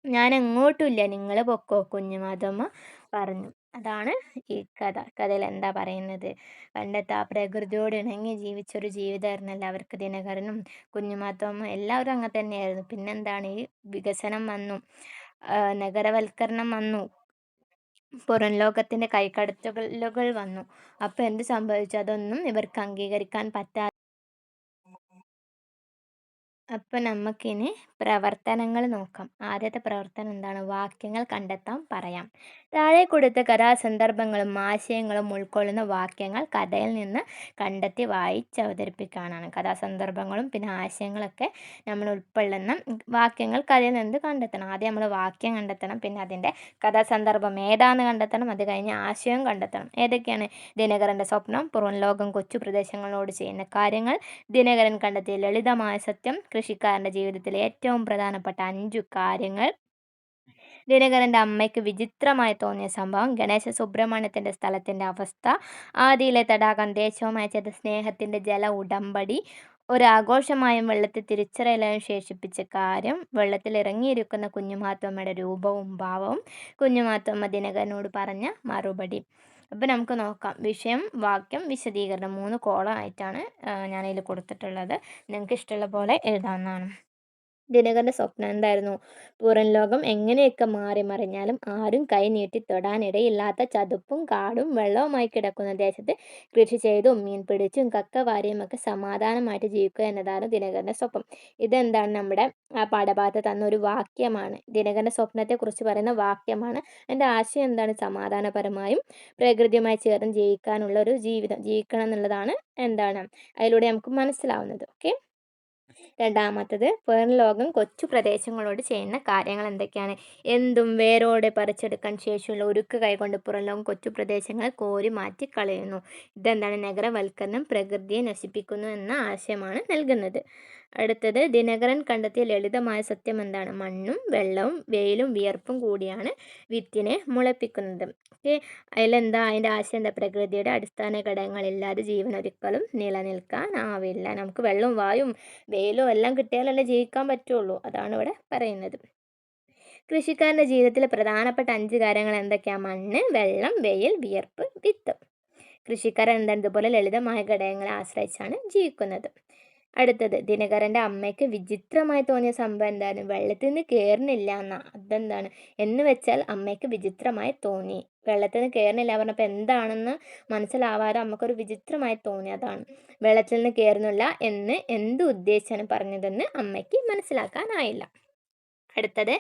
"ഞാനെങ്ങോട്ടുമില്ല, നിങ്ങൾ പൊക്കോ," കുഞ്ഞുമാത്തമ്മ പറഞ്ഞു. അതാണ് ഈ കഥ. കഥയിൽ എന്താ പറയുന്നത്? പണ്ടത്തെ ആ പ്രകൃതിയോട് ഇണങ്ങി ജീവിച്ചൊരു ജീവിതമായിരുന്നല്ലോ അവർക്ക്. ദിനകരനും കുഞ്ഞുമാത്തമ്മ എല്ലാവരും അങ്ങനെ തന്നെയായിരുന്നു. പിന്നെന്താണ് ഈ വികസനം വന്നു, നഗരവൽക്കരണം വന്നു, പുറം ലോകത്തിൻ്റെ കൈക്കടത്തലുകൾ വന്നു. അപ്പോൾ എന്ത് സംഭവിച്ചു? അതൊന്നും ഇവർക്ക് അംഗീകരിക്കാൻ പറ്റാതെ അപ്പം നമുക്കിനി പ്രവർത്തനങ്ങൾ നോക്കാം. ആദ്യത്തെ പ്രവർത്തനം എന്താണ്? വാക്യങ്ങൾ കണ്ടെത്താൻ പറയാം. താഴെ കൊടുത്ത കഥാസന്ദർഭങ്ങളും ആശയങ്ങളും ഉൾക്കൊള്ളുന്ന വാക്യങ്ങൾ കഥയിൽ നിന്ന് കണ്ടെത്തി വായിച്ചവതരിപ്പിക്കാനാണ്. കഥാസന്ദർഭങ്ങളും പിന്നെ ആശയങ്ങളൊക്കെ നമ്മൾ ഉൾക്കൊള്ളുന്ന വാക്യങ്ങൾ കഥയിൽ നിന്ന് കണ്ടെത്തണം. ആദ്യം നമ്മൾ വാക്യം കണ്ടെത്തണം, പിന്നെ അതിൻ്റെ കഥാസന്ദർഭം ഏതാണെന്ന് കണ്ടെത്തണം, അത് കഴിഞ്ഞ് ആശയം കണ്ടെത്തണം. ഏതൊക്കെയാണ്? ദിനകരൻ്റെ സ്വപ്നം, പുറം ലോകം, കൊച്ചു പ്രദേശങ്ങളോട് ചെയ്യുന്ന കാര്യങ്ങൾ, ദിനകരൻ കണ്ടെത്തിയ ലളിതമായ സത്യം, കൃഷിക്കാരൻ്റെ ജീവിതത്തിലെ ഏറ്റവും പ്രധാനപ്പെട്ട 5 കാര്യങ്ങൾ, ദിനകരൻ്റെ അമ്മയ്ക്ക് വിചിത്രമായി തോന്നിയ സംഭവം, ഗണേശ സുബ്രഹ്മണ്യത്തിൻ്റെ സ്ഥലത്തിൻ്റെ അവസ്ഥ, ആദിയിലെ തടാകം ദേശവുമായി ചെയ്ത സ്നേഹത്തിൻ്റെ ജല ഉടമ്പടി, ഒരാഘോഷമായും വെള്ളത്തിൽ തിരിച്ചറിയലായും ശേഷിപ്പിച്ച കാര്യം, വെള്ളത്തിൽ ഇറങ്ങിയിരിക്കുന്ന കുഞ്ഞുമാത്തമ്മയുടെ രൂപവും ഭാവവും, കുഞ്ഞുമാത്തമ്മ ദിനകരനോട് പറഞ്ഞ മറുപടി. അപ്പോൾ നമുക്ക് നോക്കാം. വിഷയം, വാക്യം, വിശദീകരണം 3 കോളം ആയിട്ടാണ് ഞാനതിൽ കൊടുത്തിട്ടുള്ളത്. നിങ്ങൾക്ക് ഇഷ്ടമുള്ള പോലെ എഴുതാവുന്നതാണ്. ദിനകരൻ്റെ സ്വപ്നം എന്തായിരുന്നു? പുറം ലോകം എങ്ങനെയൊക്കെ മാറി മറിഞ്ഞാലും ആരും കൈ നീട്ടി തൊടാനിടയില്ലാത്ത ചതുപ്പും കാടും വെള്ളവുമായി കിടക്കുന്ന ദേശത്ത് കൃഷി ചെയ്തും മീൻ പിടിച്ചും കക്ക വാരിയും ഒക്കെ സമാധാനമായിട്ട് ജീവിക്കുക എന്നതാണ് ദിനകരൻ്റെ സ്വപ്നം. ഇതെന്താണ്? നമ്മുടെ ആ പാഠഭാഗത്ത് തന്ന ഒരു വാക്യമാണ്. ദിനകരൻ്റെ സ്വപ്നത്തെക്കുറിച്ച് പറയുന്ന വാക്യമാണ്. അതിൻ്റെ ആശയം എന്താണ്? സമാധാനപരമായും പ്രകൃതിയുമായി ചേർന്ന് ജീവിക്കാനുള്ള ഒരു ജീവിതം ജീവിക്കണം എന്നുള്ളതാണ് എന്താണ് അതിലൂടെ നമുക്ക് മനസ്സിലാവുന്നത്. ഓക്കെ. രണ്ടാമത്തത്, പുറം ലോകം കൊച്ചു പ്രദേശങ്ങളോട് ചെയ്യുന്ന കാര്യങ്ങൾ എന്തൊക്കെയാണ്? എന്തും വേരോടെ പറിച്ചെടുക്കാൻ ശേഷിയുള്ള ഉരുക്ക് കൈകൊണ്ട് പുറം ലോകം കൊച്ചു പ്രദേശങ്ങൾ കോരി മാറ്റി കളയുന്നു. ഇതെന്താണ്? നഗരവൽക്കരണം പ്രകൃതിയെ നശിപ്പിക്കുന്നു എന്ന ആശയമാണ് നൽകുന്നത്. അടുത്തത്, ദിനകരൻ കണ്ടെത്തിയ ലളിതമായ സത്യം എന്താണ്? മണ്ണും വെള്ളവും വെയിലും വിയർപ്പും കൂടിയാണ് വിത്തിനെ മുളപ്പിക്കുന്നത്. ഓക്കെ. അതിലെന്താ? അതിൻ്റെ ആശയം എന്താ? പ്രകൃതിയുടെ അടിസ്ഥാന ഘടകങ്ങളില്ലാതെ ജീവൻ ഒരിക്കലും നിലനിൽക്കാനാവില്ല. നമുക്ക് വെള്ളവും വായും വെയിലും എല്ലാം കിട്ടിയാലല്ലേ ജീവിക്കാൻ പറ്റുള്ളൂ. അതാണ് ഇവിടെ പറയുന്നത്. കൃഷിക്കാരൻ്റെ ജീവിതത്തിലെ പ്രധാനപ്പെട്ട 5 കാര്യങ്ങൾ എന്തൊക്കെയാണ്? മണ്ണ്, വെള്ളം, വെയിൽ, വിയർപ്പ്, വിത്ത്. കൃഷിക്കാരൻ എന്താണ്? ഇതുപോലെ ലളിതമായ ഘടകങ്ങളെ ആശ്രയിച്ചാണ് ജീവിക്കുന്നത്. അടുത്തത്, ദിനകരൻ്റെ അമ്മയ്ക്ക് വിചിത്രമായി തോന്നിയ സംഭവം എന്താണ്? വെള്ളത്തിൽ നിന്ന് കയറുന്നില്ല എന്നാ. അതെന്താണ് എന്ന് വെച്ചാൽ അമ്മയ്ക്ക് വിചിത്രമായി തോന്നി. വെള്ളത്തിൽ നിന്ന് കയറുന്നില്ല പറഞ്ഞപ്പോൾ എന്താണെന്ന് മനസ്സിലാവാതെ അമ്മക്കൊരു വിചിത്രമായി തോന്നി. അതാണ് വെള്ളത്തിൽ നിന്ന് കയറുന്നില്ല എന്ന് എന്ത് ഉദ്ദേശിച്ചാണ് പറഞ്ഞതെന്ന് അമ്മയ്ക്ക് മനസ്സിലാക്കാനായില്ല. അടുത്തത്,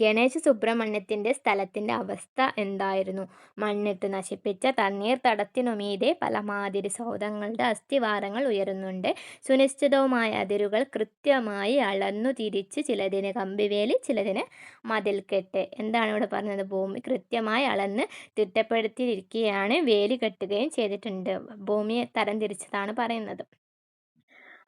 ഗണേശ സുബ്രഹ്മണ്യത്തിൻ്റെ സ്ഥലത്തിൻ്റെ അവസ്ഥ എന്തായിരുന്നു? മണ്ണിട്ട് നശിപ്പിച്ച തണ്ണീർത്തടത്തിനുമീതെ പലമാതിരി സൗധങ്ങളുടെ അസ്ഥിവാരങ്ങൾ ഉയരുന്നുണ്ട്. സുനിശ്ചിതവുമായ അതിരുകൾ കൃത്യമായി അളന്നു തിരിച്ച്, ചിലതിന് കമ്പിവേലി, ചിലതിന് മതിൽക്കെട്ട്. എന്താണ് ഇവിടെ പറഞ്ഞത്? ഭൂമി കൃത്യമായി അളന്ന് തിട്ടപ്പെടുത്തിയിരിക്കുകയാണ്, വേലി കെട്ടുകയും ചെയ്തിട്ടുണ്ട്. ഭൂമിയെ തരംതിരിച്ചതാണ് പറയുന്നത്.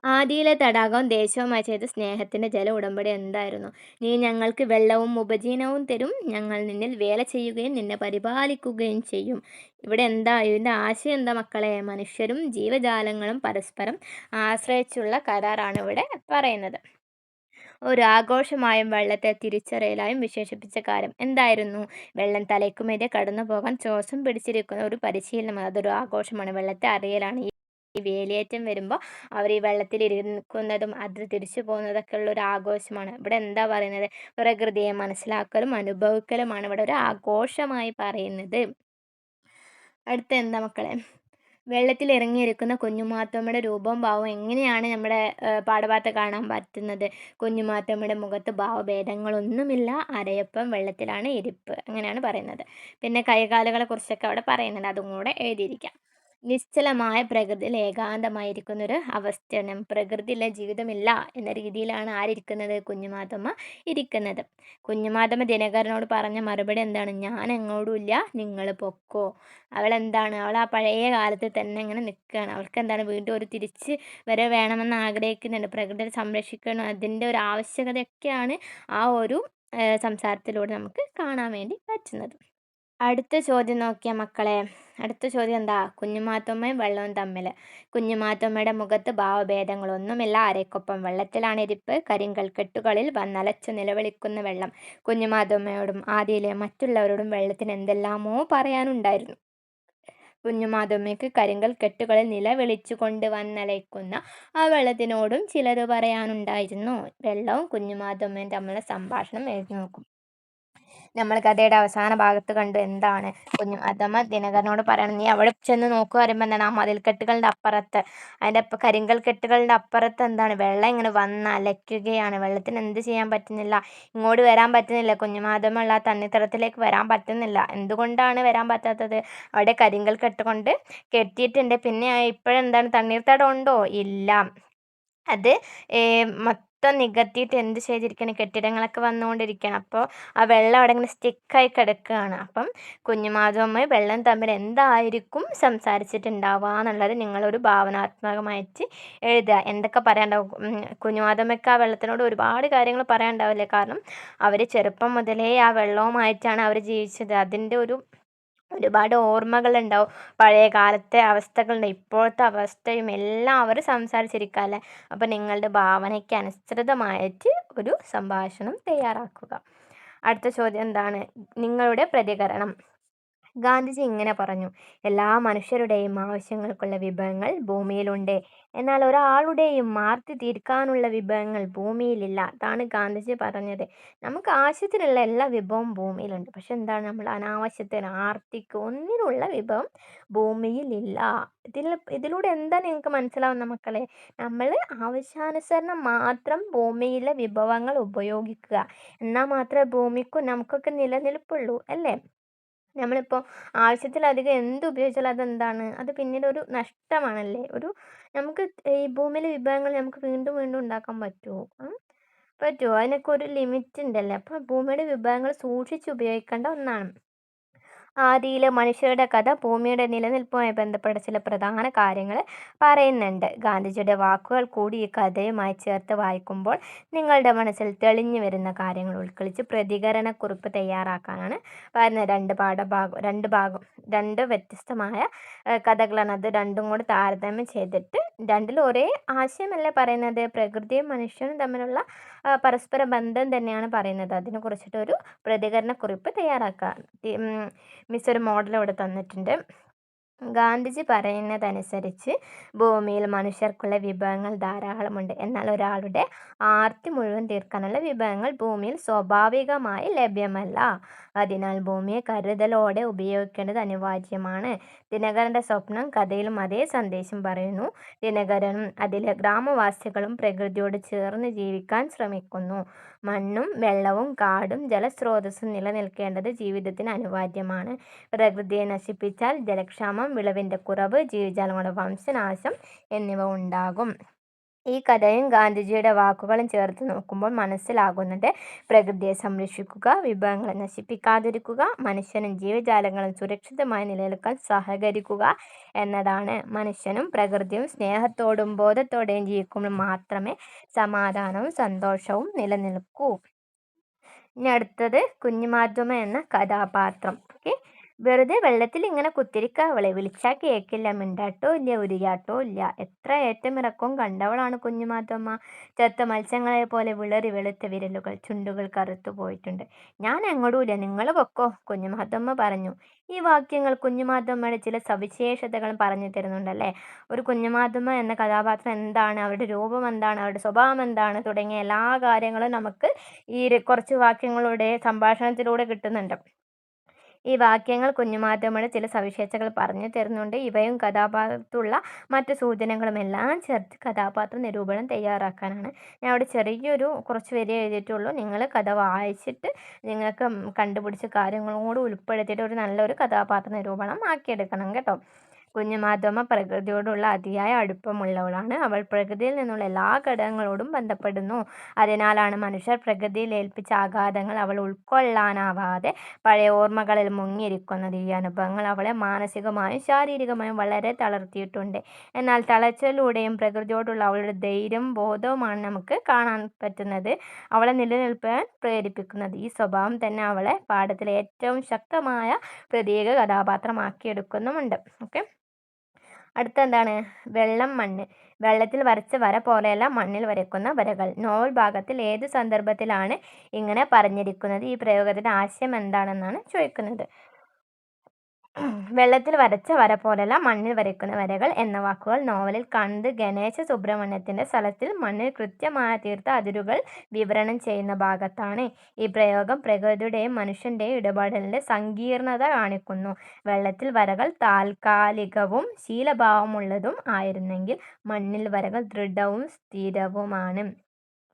ആദിയിലെ തടാകവും ദേശവുമായി ചെയ്ത സ്നേഹത്തിൻ്റെ ജല ഉടമ്പടി എന്തായിരുന്നു? നീ ഞങ്ങൾക്ക് വെള്ളവും ഉപജീവനവും തരും, ഞങ്ങൾ നിന്നിൽ വേല ചെയ്യുകയും നിന്നെ പരിപാലിക്കുകയും ചെയ്യും. ഇവിടെ എന്താ? ഇതിൻ്റെ ആശയം എന്താ മക്കളെ? മനുഷ്യരും ജീവജാലങ്ങളും പരസ്പരം ആശ്രയിച്ചുള്ള കരാറാണ് ഇവിടെ പറയുന്നത്. ഒരാഘോഷമായും വെള്ളത്തെ തിരിച്ചറിയലായും വിശേഷിപ്പിച്ച കാര്യം എന്തായിരുന്നു? വെള്ളം തലയ്ക്കുമീതെ കടന്നു പോകാൻ ശ്വാസം പിടിച്ചിരിക്കുന്ന ഒരു പരിശീലനം. അതൊരു ആഘോഷമാണ്. വെള്ളത്തെ അറിയലാണ്. ഈ വേലിയേറ്റം വരുമ്പോൾ അവർ ഈ വെള്ളത്തിൽ ഇരിക്കുന്നതും അത് തിരിച്ചു പോകുന്നതൊക്കെ ഉള്ള ഒരു ആഘോഷമാണ്. ഇവിടെ എന്താ പറയുന്നത്? പ്രകൃതിയെ മനസ്സിലാക്കലും അനുഭവിക്കലുമാണ് ഇവിടെ ഒരു ആഘോഷമായി പറയുന്നത്. അടുത്ത എന്താ മക്കളെ? വെള്ളത്തിൽ ഇറങ്ങിയിരിക്കുന്ന കുഞ്ഞുമാത്തമ്മയുടെ രൂപവും ഭാവവും എങ്ങനെയാണ് നമ്മുടെ പാഠഭാഗത്ത് കാണാൻ പറ്റുന്നത്? കുഞ്ഞുമാത്തമ്മയുടെ മുഖത്ത് ഭാവഭേദങ്ങളൊന്നുമില്ല, അരയപ്പം വെള്ളത്തിലാണ് ഇരിപ്പ്, അങ്ങനെയാണ് പറയുന്നത്. പിന്നെ കൈകാലുകളെ കുറിച്ചൊക്കെ അവിടെ പറയുന്നുണ്ട്, അതും കൂടെ എഴുതിയിരിക്കാം. നിശ്ചലമായ പ്രകൃതിയിൽ ഏകാന്തമായിരിക്കുന്നൊരു അവസ്ഥയാണ്. പ്രകൃതിയിലെ ജീവിതമില്ല എന്ന രീതിയിലാണ് ആരിയ്ക്കുന്നത്? കുഞ്ഞുമാത്തമ്മ ഇരിക്കുന്നത്. കുഞ്ഞുമാത്തമ്മ ദിനകരനോട് പറഞ്ഞ മറുപടി എന്താണ്? ഞാൻ എങ്ങോട്ടുമില്ല, നിങ്ങൾ പൊക്കോ. അവളെന്താണ്? അവൾ ആ പഴയ കാലത്ത് തന്നെ ഇങ്ങനെ നിൽക്കുകയാണ്. അവൾക്ക് എന്താണ്? വീണ്ടും ഒരു തിരിച്ച് വരെ വേണമെന്ന് ആഗ്രഹിക്കുന്നുണ്ട്. പ്രകൃതിയെ സംരക്ഷിക്കണം, അതിൻ്റെ ഒരു ആവശ്യകതയൊക്കെയാണ് ആ ഒരു സംസാരത്തിലൂടെ നമുക്ക് കാണാൻ വേണ്ടി പറ്റുന്നത്. അടുത്ത ചോദ്യം നോക്കിയ മക്കളെ. അടുത്ത ചോദ്യം എന്താ? കുഞ്ഞുമാത്തമ്മയും വെള്ളവും തമ്മിൽ. കുഞ്ഞുമാത്തമ്മയുടെ മുഖത്ത് ഭാവഭേദങ്ങളൊന്നുമില്ല, അരയ്ക്കൊപ്പം വെള്ളത്തിലാണ് ഇരിപ്പ്, കരിങ്കൽ കെട്ടുകളിൽ വന്നലച്ചു നിലവിളിക്കുന്ന വെള്ളം. കുഞ്ഞുമാത്തമ്മയോടും ആദിയിലെ മറ്റുള്ളവരോടും വെള്ളത്തിന് എന്തെല്ലാമോ പറയാനുണ്ടായിരുന്നു. കുഞ്ഞുമാത്തമ്മയ്ക്ക് കരിങ്കൽ കെട്ടുകളിൽ നിലവിളിച്ചുകൊണ്ട് വന്നലയ്ക്കുന്ന ആ വെള്ളത്തിനോടും ചിലത് പറയാനുണ്ടായിരുന്നു. വെള്ളവും കുഞ്ഞുമാത്തമ്മയും തമ്മിലുള്ള സംഭാഷണം എഴുതി നോക്കും. നമ്മൾ കഥയുടെ അവസാന ഭാഗത്ത് കണ്ടു. എന്താണ് അതമ്മ ദിനകരനോട് പറയണം, നീ അവിടെ ചെന്ന് നോക്കുക പറയുമ്പോൾ എന്താണ്, ആ മതിൽക്കെട്ടുകളുടെ അപ്പുറത്ത്, അതിൻ്റെ കരിങ്കൽ കെട്ടുകളുടെ അപ്പുറത്ത് എന്താണ്, വെള്ളം ഇങ്ങനെ വന്ന് അലയ്ക്കുകയാണ്. വെള്ളത്തിന് എന്ത് ചെയ്യാൻ പറ്റുന്നില്ല, ഇങ്ങോട്ട് വരാൻ പറ്റുന്നില്ല. കുഞ്ഞുമാതമ്മ ആ തണ്ണിത്തടത്തിലേക്ക് വരാൻ പറ്റുന്നില്ല. എന്തുകൊണ്ടാണ് വരാൻ പറ്റാത്തത്? അവിടെ കരിങ്കൽ കെട്ട് കൊണ്ട് കെട്ടിയിട്ടുണ്ട്. പിന്നെ ഇപ്പോഴെന്താണ്, തണ്ണീർത്തടം ഉണ്ടോ? ഇല്ല. അത് മൊത്തം നികത്തിയിട്ട് എന്ത് ചെയ്തിരിക്കുകയാണ്, കെട്ടിടങ്ങളൊക്കെ വന്നുകൊണ്ടിരിക്കുകയാണ്. അപ്പോൾ ആ വെള്ളം അവിടെ ഇങ്ങനെ സ്റ്റിക്കായി കിടക്കുകയാണ്. അപ്പം കുഞ്ഞുമാധവമ്മയും വെള്ളം തമ്മിൽ എന്തായിരിക്കും സംസാരിച്ചിട്ടുണ്ടാവുക എന്നുള്ളത് നിങ്ങളൊരു ഭാവനാത്മകമായിട്ട് എഴുതുക. എന്തൊക്കെ പറയാനുണ്ടാവും? കുഞ്ഞുമാധവമ്മയ്ക്ക് ആ വെള്ളത്തിനോട് ഒരുപാട് കാര്യങ്ങൾ പറയാനുണ്ടാവില്ലേ? കാരണം അവർ ചെറുപ്പം മുതലേ ആ വെള്ളവുമായിട്ടാണ് അവർ ജീവിച്ചത്. അതിൻ്റെ ഒരുപാട് ഓർമ്മകളുണ്ടാവും. പഴയ കാലത്തെ അവസ്ഥകളുണ്ട്, ഇപ്പോഴത്തെ അവസ്ഥയും എല്ലാം അവർ സംസാരിച്ചിരിക്കുകയല്ലേ. അപ്പോൾ നിങ്ങളുടെ ഭാവനയ്ക്ക് അനുസൃതമായിട്ട് ഒരു സംഭാഷണം തയ്യാറാക്കുക. അടുത്ത ചോദ്യം എന്താണ്? നിങ്ങളുടെ പ്രതികരണം. ഗാന്ധിജി ഇങ്ങനെ പറഞ്ഞു: എല്ലാ മനുഷ്യരുടെയും ആവശ്യങ്ങൾക്കുള്ള വിഭവങ്ങൾ ഭൂമിയിലുണ്ട്, എന്നാൽ ഒരാളുടെയും മാർത്തി തീർക്കാനുള്ള വിഭവങ്ങൾ ഭൂമിയിലില്ല. അതാണ് ഗാന്ധിജി പറഞ്ഞത്. നമുക്ക് ആവശ്യത്തിനുള്ള എല്ലാ വിഭവവും ഭൂമിയിലുണ്ട്, പക്ഷെ എന്താണ്, നമ്മൾ അനാവശ്യത്തിന് ആർത്തിക്ക് ഒന്നിനുള്ള വിഭവം ഭൂമിയിലില്ല. ഇതിലൂടെ എന്താ നിങ്ങൾക്ക് മനസ്സിലാവുന്ന മക്കളെ? നമ്മൾ ആവശ്യാനുസരണം മാത്രം ഭൂമിയിലെ വിഭവങ്ങൾ ഉപയോഗിക്കുക, എന്നാൽ മാത്രമേ ഭൂമിക്കും നമുക്കൊക്കെ നിലനിൽപ്പുള്ളൂ, അല്ലേ? നമ്മളിപ്പോൾ ആവശ്യത്തിലധികം എന്ത് ഉപയോഗിച്ചാലും അതെന്താണ്, അത് പിന്നീട് ഒരു നഷ്ടമാണല്ലേ. നമുക്ക് ഈ ഭൂമിയിലെ വിഭവങ്ങൾ നമുക്ക് വീണ്ടും വീണ്ടും ഉണ്ടാക്കാൻ പറ്റുമോ? പറ്റുമോ? അതിനൊക്കെ ഒരു ലിമിറ്റ് ഉണ്ടല്ലേ. അപ്പോൾ ഭൂമിയുടെ വിഭവങ്ങൾ സൂക്ഷിച്ച് ഉപയോഗിക്കേണ്ട ഒന്നാണ്. ആദിയിലെ മനുഷ്യരുടെ കഥ ഭൂമിയുടെ നിലനിൽപ്പുമായി ബന്ധപ്പെട്ട ചില പ്രധാന കാര്യങ്ങൾ പറയുന്നുണ്ട്. ഗാന്ധിജിയുടെ വാക്കുകൾ കൂടി ഈ കഥയുമായി ചേർത്ത് വായിക്കുമ്പോൾ നിങ്ങളുടെ മനസ്സിൽ തെളിഞ്ഞു വരുന്ന കാര്യങ്ങൾ ഉൾക്കൊള്ളിച്ച് പ്രതികരണക്കുറിപ്പ് തയ്യാറാക്കാനാണ് പറയുന്നത്. രണ്ട് വ്യത്യസ്തമായ കഥകളാണ്. അത് രണ്ടും കൂടി താരതമ്യം ചെയ്തിട്ട് രണ്ടിലും ഒരേ ആശയമല്ലേ പറയുന്നത്. പ്രകൃതിയും മനുഷ്യനും തമ്മിലുള്ള പരസ്പര ബന്ധം തന്നെയാണ് പറയുന്നത്. അതിനെ കുറിച്ചിട്ടൊരു പ്രതികരണക്കുറിപ്പ് തയ്യാറാക്കുക. മിസ് ഒരു മോഡൽ ഇവിടെ തന്നിട്ടുണ്ട്. ഗാന്ധിജി പറയുന്നതനുസരിച്ച് ഭൂമിയിൽ മനുഷ്യർക്കുള്ള വിഭവങ്ങൾ ധാരാളമുണ്ട്, എന്നാൽ ഒരാളുടെ ആർത്തി മുഴുവൻ തീർക്കാനുള്ള വിഭവങ്ങൾ ഭൂമിയിൽ സ്വാഭാവികമായി ലഭ്യമല്ല. അതിനാൽ ഭൂമിയെ കരുതലോടെ ഉപയോഗിക്കേണ്ടത് അനിവാര്യമാണ്. ദിനകരൻ്റെ സ്വപ്നം കഥയിലും അതേ സന്ദേശം പറയുന്നു. ദിനകരനും അതിലെ ഗ്രാമവാസികളും പ്രകൃതിയോട് ചേർന്ന് ജീവിക്കാൻ ശ്രമിക്കുന്നു. മണ്ണും വെള്ളവും കാടും ജലസ്രോതസ്സും നിലനിൽക്കേണ്ടത് ജീവിതത്തിന് അനിവാര്യമാണ്. പ്രകൃതിയെ നശിപ്പിച്ചാൽ ജലക്ഷാമം, വിളവിൻ്റെ കുറവ്, ജീവജാലങ്ങളുടെ വംശനാശം എന്നിവ ഉണ്ടാകും. ഈ കഥയും ഗാന്ധിജിയുടെ വാക്കുകളും ചേർത്ത് നോക്കുമ്പോൾ മനസ്സിലാകുന്നത് പ്രകൃതിയെ സംരക്ഷിക്കുക, വിഭവങ്ങളെ നശിപ്പിക്കാതിരിക്കുക, മനുഷ്യനും ജീവജാലങ്ങളും സുരക്ഷിതമായി നിലനിൽക്കാൻ സഹകരിക്കുക എന്നതാണ്. മനുഷ്യനും പ്രകൃതിയും സ്നേഹത്തോടും ബോധത്തോടെയും ജീവിക്കുമ്പോൾ മാത്രമേ സമാധാനവും സന്തോഷവും നിലനിൽക്കൂ. ഇനി അടുത്തത് കുഞ്ഞുമാധവ എന്ന കഥാപാത്രം. ഓക്കെ, വെറുതെ വെള്ളത്തിൽ ഇങ്ങനെ കുത്തിരിക്കാവളെ, വിളിച്ചാൽ കേൾക്കില്ല, മിണ്ടാട്ടോ ഇല്ല, ഉരിയാട്ടോ ഇല്ല. എത്ര ഏറ്റമിറക്കവും കണ്ടവളാണ് കുഞ്ഞുമാധവ. ചത്ത മത്സ്യങ്ങളെ പോലെ വിളറി വെളുത്ത വിരലുകൾ, ചുണ്ടുകൾ കറുത്തു പോയിട്ടുണ്ട്. ഞാൻ എങ്ങോട്ടുമില്ല, നിങ്ങൾ പൊക്കോ, കുഞ്ഞുമാധവ പറഞ്ഞു. ഈ വാക്യങ്ങൾ കുഞ്ഞുമാധവയുടെ ചില സവിശേഷതകളും പറഞ്ഞു തരുന്നുണ്ടല്ലേ. ഒരു കുഞ്ഞുമാധവ എന്ന കഥാപാത്രം എന്താണ്, അവരുടെ രൂപം എന്താണ്, അവരുടെ സ്വഭാവം എന്താണ് തുടങ്ങിയ എല്ലാ കാര്യങ്ങളും നമുക്ക് ഈ കുറച്ച് വാക്യങ്ങളുടെ സംഭാഷണത്തിലൂടെ കിട്ടുന്നുണ്ട്. ഈ വാക്യങ്ങൾ കുഞ്ഞുമാധവയുടെ ചില സവിശേഷതകൾ പറഞ്ഞു തരുന്നുണ്ട്. ഇവയും കഥാപാത്രത്തുള്ള മറ്റ് സൂചനകളും എല്ലാം ചേർത്ത് കഥാപാത്ര നിരൂപണം തയ്യാറാക്കാനാണ് ഞാൻ അവിടെ ചെറിയൊരു കുറച്ച് വരി എഴുതിയിട്ടുള്ളൂ. നിങ്ങൾ കഥ വായിച്ചിട്ട് നിങ്ങൾക്ക് കണ്ടുപിടിച്ച കാര്യങ്ങളും കൂടി ഉൾപ്പെടുത്തിയിട്ട് ഒരു നല്ലൊരു കഥാപാത്ര നിരൂപണം ആക്കിയെടുക്കണം കേട്ടോ. കുഞ്ഞുമാധവ പ്രകൃതിയോടുള്ള അതിയായ അടുപ്പമുള്ളവളാണ്. അവൾ പ്രകൃതിയിൽ നിന്നുള്ള എല്ലാ ഘടകങ്ങളോടും ബന്ധപ്പെടുന്നു. അതിനാലാണ് മനുഷ്യർ പ്രകൃതിയിൽ ഏൽപ്പിച്ച ആഘാതങ്ങൾ അവൾ ഉൾക്കൊള്ളാനാവാതെ പഴയ ഓർമ്മകളിൽ മുങ്ങിയിരിക്കുന്നത്. ഈ അനുഭവങ്ങൾ അവളെ മാനസികമായും ശാരീരികമായും വളരെ തളർത്തിയിട്ടുണ്ട്. എന്നാൽ തളർച്ചയിലൂടെയും പ്രകൃതിയോടുള്ള അവളുടെ ധൈര്യം ബോധവുമാണ് നമുക്ക് കാണാൻ പറ്റുന്നത്, അവളെ നിലനിൽപ്പാൻ പ്രേരിപ്പിക്കുന്നത്. ഈ സ്വഭാവം തന്നെ അവളെ പാഠത്തിലെ ഏറ്റവും ശക്തമായ പ്രതീക കഥാപാത്രമാക്കിയെടുക്കുന്നുമുണ്ട്. ഓക്കെ, അടുത്ത എന്താണ്? വെള്ളം, മണ്ണ്. വെള്ളത്തിൽ വരച്ച വര പോലെയല്ല മണ്ണിൽ വരയ്ക്കുന്ന വരകൾ. നോവൽ ഭാഗത്തിൽ ഏത് സന്ദർഭത്തിലാണ് ഇങ്ങനെ പറഞ്ഞിരിക്കുന്നത്? ഈ പ്രയോഗത്തിൻ്റെ ആശയം എന്താണെന്നാണ് ചോദിക്കുന്നത്. വെള്ളത്തിൽ വരച്ച വര പോലല്ല മണ്ണിൽ വരയ്ക്കുന്ന വരകൾ എന്ന വാക്കുകൾ നോവലിൽ കണ്ട് ഗണേശ സുബ്രഹ്മണ്യത്തിൻ്റെ സ്ഥലത്തിൽ മണ്ണിൽ കൃത്യമായ തീർത്ത അതിരുകൾ വിവരണം ചെയ്യുന്ന ഭാഗത്താണ്. ഈ പ്രയോഗം പ്രകൃതിയുടെയും മനുഷ്യൻ്റെയും ഇടപെടലിൻ്റെ സങ്കീർണത കാണിക്കുന്നു. വെള്ളത്തിൽ വരകൾ താൽക്കാലികവും ശീലഭാവമുള്ളതും ആയിരുന്നെങ്കിൽ മണ്ണിൽ വരകൾ ദൃഢവും സ്ഥിരവുമാണ്.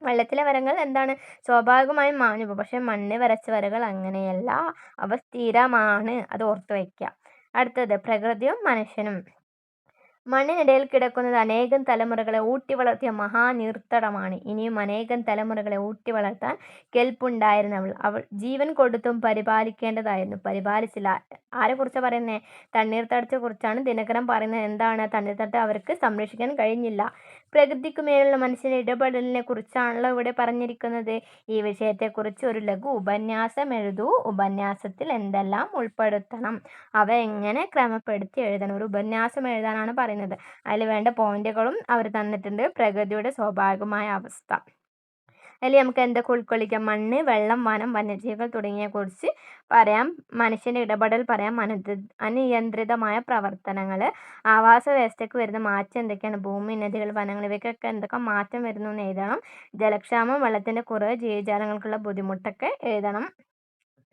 വെള്ളത്തിലെ വരകൾ എന്താണ് സ്വാഭാവികമായും മാഞ്ഞു പോകും. പക്ഷെ മണ്ണിൽ വരച്ച വരകൾ അങ്ങനെയല്ല, അവ സ്ഥിരമാണ്. അത് ഓർത്തു വയ്ക്കുക. അടുത്തത് പ്രകൃതിയും മനുഷ്യനും. മണ്ണിനിടയിൽ കിടക്കുന്നത് അനേകം തലമുറകളെ ഊട്ടി വളർത്തിയ മഹാനീർത്തടമാണ്. ഇനിയും അനേകം തലമുറകളെ ഊട്ടി വളർത്താൻ കെൽപ്പുണ്ടായിരുന്നവൾ. അവൾ ജീവൻ കൊടുത്തും പരിപാലിക്കേണ്ടതായിരുന്നു. പരിപാലിച്ചില്ല. ആരെക്കുറിച്ചാണ് പറയുന്നത്? തണ്ണീർത്തടത്തെ കുറിച്ചാണ് ദിനകരൻ പറയുന്നത്. എന്താണ്? തണ്ണീർത്തടത്തെ അവർക്ക് സംരക്ഷിക്കാൻ കഴിഞ്ഞില്ല. പ്രകൃതിക്കു മേലുള്ള മനുഷ്യന്റെ ഇടപെടലിനെ കുറിച്ചാണല്ലോ ഇവിടെ പറഞ്ഞിരിക്കുന്നത്. ഈ വിഷയത്തെക്കുറിച്ച് ഒരു ലഘു ഉപന്യാസം എഴുതൂ. ഉപന്യാസത്തിൽ എന്തെല്ലാം ഉൾപ്പെടുത്തണം, അവ എങ്ങനെ ക്രമപ്പെടുത്തി എഴുതണം. ഒരു ഉപന്യാസം എഴുതാനാണ് പറയുന്നത്. അതിൽ വേണ്ട പോയിന്റുകളും അവർ തന്നിട്ടുണ്ട്. പ്രകൃതിയുടെ സ്വാഭാവികമായ അവസ്ഥ, അതിൽ നമുക്ക് എന്തൊക്കെ ഉൾക്കൊള്ളിക്കാം? മണ്ണ്, വെള്ളം, വനം, വന്യജീവികൾ തുടങ്ങിയവയെ കുറിച്ച് പറയാം. മനുഷ്യൻ്റെ ഇടപെടൽ പറയാം. അനിയന്ത്രിതമായ പ്രവർത്തനങ്ങൾ, ആവാസ വ്യവസ്ഥയ്ക്ക് വരുന്ന മാറ്റം എന്തൊക്കെയാണ്? ഭൂമി, നദികൾ, വനങ്ങൾ ഇവയ്ക്കൊക്കെ എന്തൊക്കെ മാറ്റം വരുന്നു എന്ന് എഴുതണം. ജലക്ഷാമം, വെള്ളത്തിൻ്റെ കുറവ്, ജീവജാലങ്ങൾക്കുള്ള ബുദ്ധിമുട്ടൊക്കെ എഴുതണം.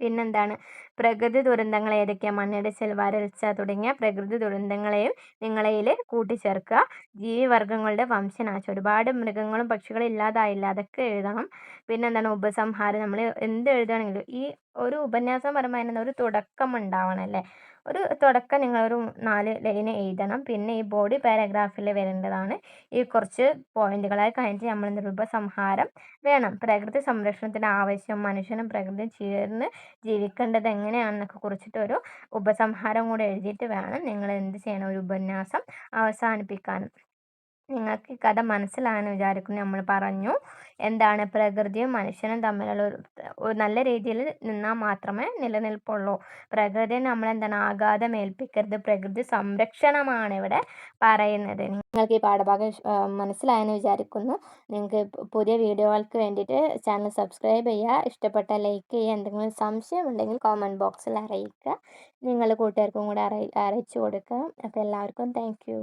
പിന്നെന്താണ്? പ്രകൃതി ദുരന്തങ്ങൾ ഏതൊക്കെയാണ്? മണ്ണിടിച്ചിൽ, വരൾച്ച തുടങ്ങിയ പ്രകൃതി ദുരന്തങ്ങളെയും നിങ്ങളയിൽ കൂട്ടിച്ചേർക്കുക. ജീവിവർഗങ്ങളുടെ വംശനാശം, ഒരുപാട് മൃഗങ്ങളും പക്ഷികളും ഇല്ലാതായില്ല, അതൊക്കെ എഴുതണം. പിന്നെന്താണ്? ഉപസംഹാരം. നമ്മൾ എന്ത് എഴുതുകയാണെങ്കിലും ഈ ഒരു ഉപന്യാസം പറയുമ്പോൾ അതിന് ഒരു തുടക്കം ഉണ്ടാവണം അല്ലേ? ഒരു തുടക്കം നിങ്ങളൊരു 4 ലൈന് എഴുതണം. പിന്നെ ഈ ബോഡി പാരഗ്രാഫിൽ വരേണ്ടതാണ്. ഈ കുറച്ച് പോയിന്റുകളായി കഴിഞ്ഞിട്ട് നമ്മൾ ഉപസംഹാരം വേണം. പ്രകൃതി സംരക്ഷണത്തിന് ആവശ്യം, മനുഷ്യനും പ്രകൃതിയും ചേർന്ന് ജീവിക്കേണ്ടത് എങ്ങനെയാണെന്നൊക്കെ കുറിച്ചിട്ട് ഒരു ഉപസംഹാരം കൂടെ എഴുതിയിട്ട് വേണം നിങ്ങൾ എന്ത് ചെയ്യണം, ഒരു ഉപന്യാസം അവസാനിപ്പിക്കാൻ. നിങ്ങൾക്ക് ഈ കഥ മനസ്സിലായെന്ന് വിചാരിക്കുന്നു. നമ്മൾ പറഞ്ഞു എന്താണ് പ്രകൃതിയും മനുഷ്യനും തമ്മിലുള്ള ഒരു നല്ല രീതിയിൽ നിന്നാൽ മാത്രമേ നിലനിൽപ്പുള്ളൂ. പ്രകൃതിയെ നമ്മളെന്താണ് ആഘാതം ഏൽപ്പിക്കരുത്. പ്രകൃതി സംരക്ഷണമാണ് ഇവിടെ പറയുന്നത്. നിങ്ങൾക്ക് ഈ പാഠഭാഗം മനസ്സിലായെന്ന് വിചാരിക്കുന്നു. നിങ്ങൾക്ക് പുതിയ വീഡിയോകൾക്ക് വേണ്ടിയിട്ട് ചാനൽ സബ്സ്ക്രൈബ് ചെയ്യുക, ഇഷ്ടപ്പെട്ട ലൈക്ക് ചെയ്യുക, എന്തെങ്കിലും സംശയം ഉണ്ടെങ്കിൽ കോമൻറ്റ് ബോക്സിൽ അറിയിക്കുക. നിങ്ങൾ കൂട്ടുകാർക്കും കൂടെ അറിയിച്ചു കൊടുക്കുക. അപ്പോൾ എല്ലാവർക്കും താങ്ക് യു.